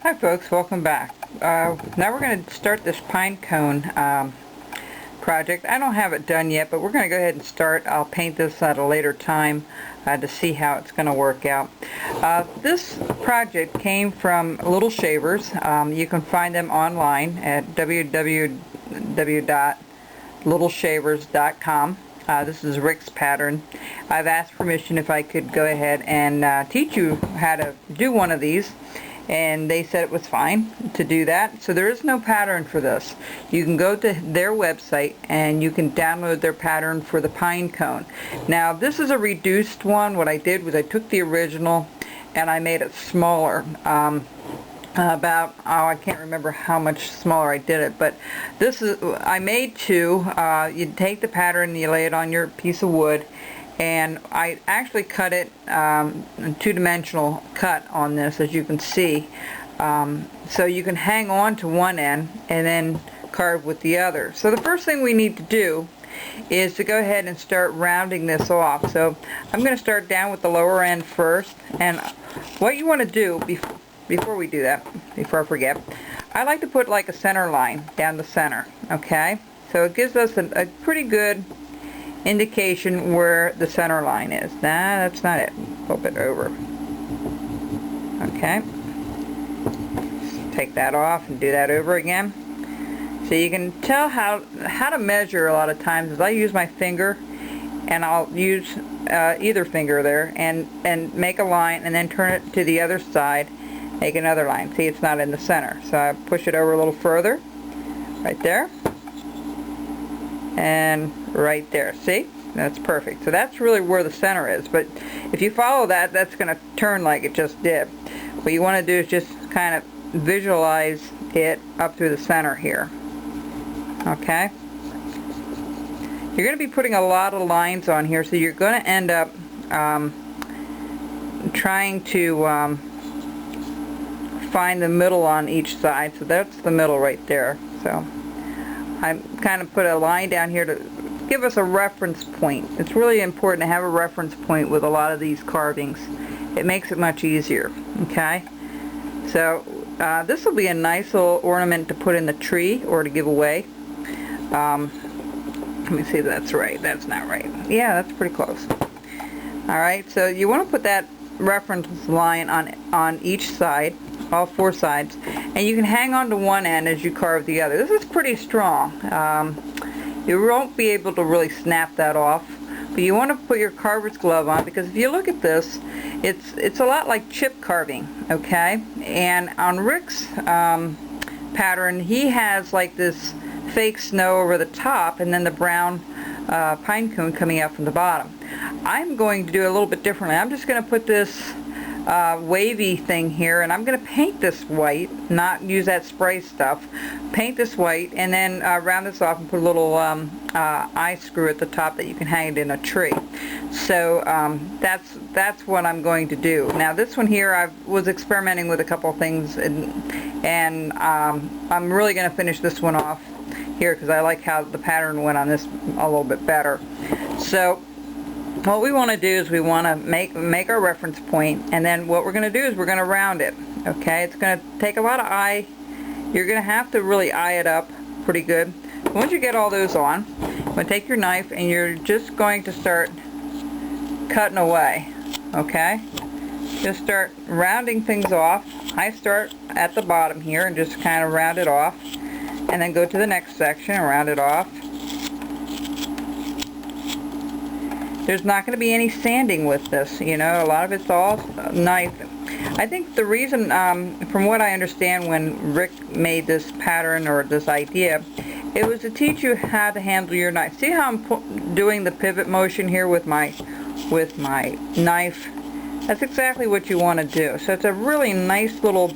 Hi folks, welcome back. Now we're going to start this pine cone project. I don't have it done yet, but we're going to go ahead and start. I'll paint this at a later time to see how it's going to work out. This project came from Little Shavers. You can find them online at www.littleshavers.com. This is Rick's pattern. I've asked permission if I could go ahead and teach you how to do one of these, and they said it was fine to do that. So there is no pattern for this. You can go to their website and you can download their pattern for the pine cone. Now this is a reduced one. What I did was I took the original and I made it smaller. I can't remember how much smaller I did it, but this is, I made two. You take the pattern and you lay it on your piece of wood, and I actually cut it two-dimensional cut on this, as you can see, so you can hang on to one end and then carve with the other. So the first thing we need to do is to go ahead and start rounding this off. So I'm going to start down with the lower end first, and what you want to do before we do that, before I forget, I like to put like a center line down the center, okay? So it gives us a pretty good indication where the center line is. Nah, that's not it. Flip it over. Okay. Take that off and do that over again. So you can tell how to measure a lot of times is I use my finger, and I'll use either finger there and make a line and then turn it to the other side, make another line. See, it's not in the center. So I push it over a little further, right there. And right there, see? That's perfect. So that's really where the center is, but if you follow that, that's going to turn like it just did. What you want to do is just kind of visualize it up through the center here. Okay? You're going to be putting a lot of lines on here, so you're going to end up trying to find the middle on each side. So that's the middle right there. So I kind of put a line down here to give us a reference point. It's really important to have a reference point with a lot of these carvings. It makes it much easier. Okay, so this will be a nice little ornament to put in the tree or to give away. Let me see if that's right. That's not right. Yeah, that's pretty close. Alright, so you want to put that reference line on each side, all four sides, and you can hang on to one end as you carve the other. This is pretty strong. You won't be able to really snap that off, but you want to put your carver's glove on, because if you look at this, it's a lot like chip carving, okay? And on Rick's pattern, he has like this fake snow over the top and then the brown pine cone coming out from the bottom. I'm going to do a little bit differently. I'm just going to put this wavy thing here, and I'm going to paint this white, not use that spray stuff. Paint this white and then round this off and put a little eye screw at the top that you can hang it in a tree. So that's what I'm going to do. Now this one here, I was experimenting with a couple of things, and I'm really going to finish this one off here because I like how the pattern went on this a little bit better. So what we want to do is we want to make our reference point, and then what we're going to do is we're going to round it. Okay, it's going to take a lot of eye. You're going to have to really eye it up pretty good. Once you get all those on, you're going to take your knife and you're just going to start cutting away. Okay, just start rounding things off. I start at the bottom here and just kind of round it off, and then go to the next section and round it off. There's not going to be any sanding with this, you know, a lot of it's all knife. I think the reason, from what I understand when Rick made this pattern or this idea, it was to teach you how to handle your knife. See how I'm doing the pivot motion here with my knife? That's exactly what you want to do. So it's a really nice little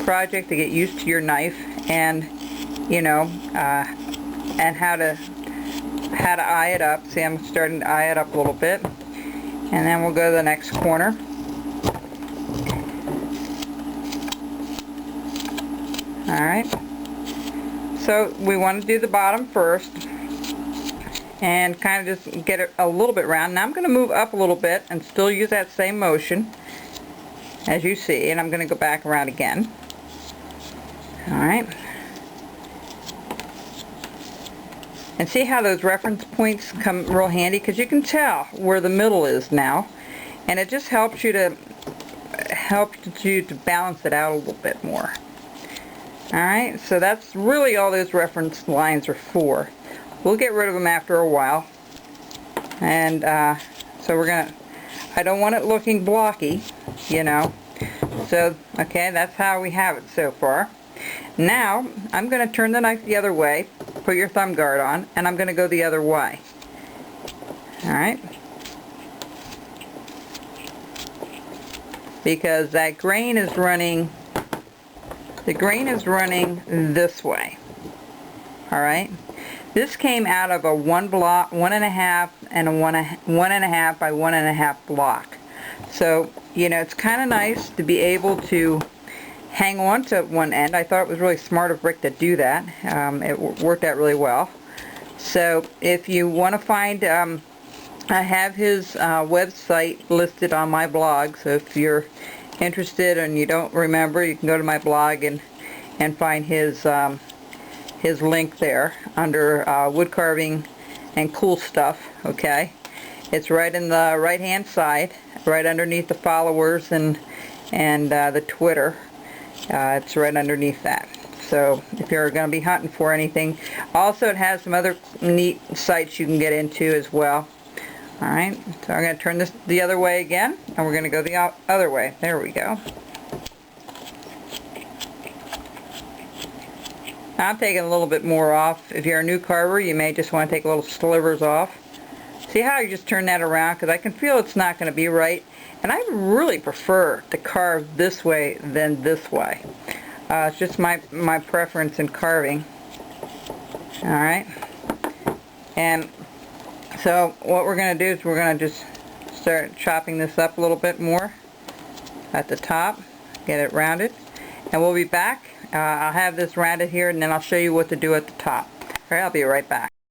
project to get used to your knife, and, you know, and how to eye it up. See, I'm starting to eye it up a little bit, and then we'll go to the next corner. Alright, so we want to do the bottom first and kind of just get it a little bit round. Now I'm going to move up a little bit and still use that same motion as you see, and I'm going to go back around again. Alright. And see how those reference points come real handy, because you can tell where the middle is now, and it just helps you to balance it out a little bit more. Alright, so that's really all those reference lines are for. We'll get rid of them after a while, and so we're gonna, I don't want it looking blocky, you know. So okay, that's how we have it so far. Now I'm going to turn the knife the other way, put your thumb guard on, and I'm going to go the other way. Alright? Because that grain is running, the grain is running this way. Alright? This came out of a 1.5 and a 1.5 by 1.5 block. So, you know, it's kind of nice to be able to hang on to one end. I thought it was really smart of Rick to do that. It worked out really well. So if you want to find, I have his website listed on my blog, so if you're interested and you don't remember, you can go to my blog and find his link there under wood carving and cool stuff. Okay, it's right in the right hand side, right underneath the followers and the Twitter. It's right underneath that. So if you're going to be hunting for anything, also it has some other neat sites you can get into as well. Alright, so I'm going to turn this the other way again, and we're going to go the other way. There we go. I'm taking a little bit more off. If you're a new carver, you may just want to take little slivers off. See how you just turn that around? Because I can feel it's not going to be right. And I really prefer to carve this way than this way. It's just my preference in carving. Alright. And so what we're going to do is we're going to just start chopping this up a little bit more at the top. Get it rounded. And we'll be back. I'll have this rounded here, and then I'll show you what to do at the top. Alright, I'll be right back.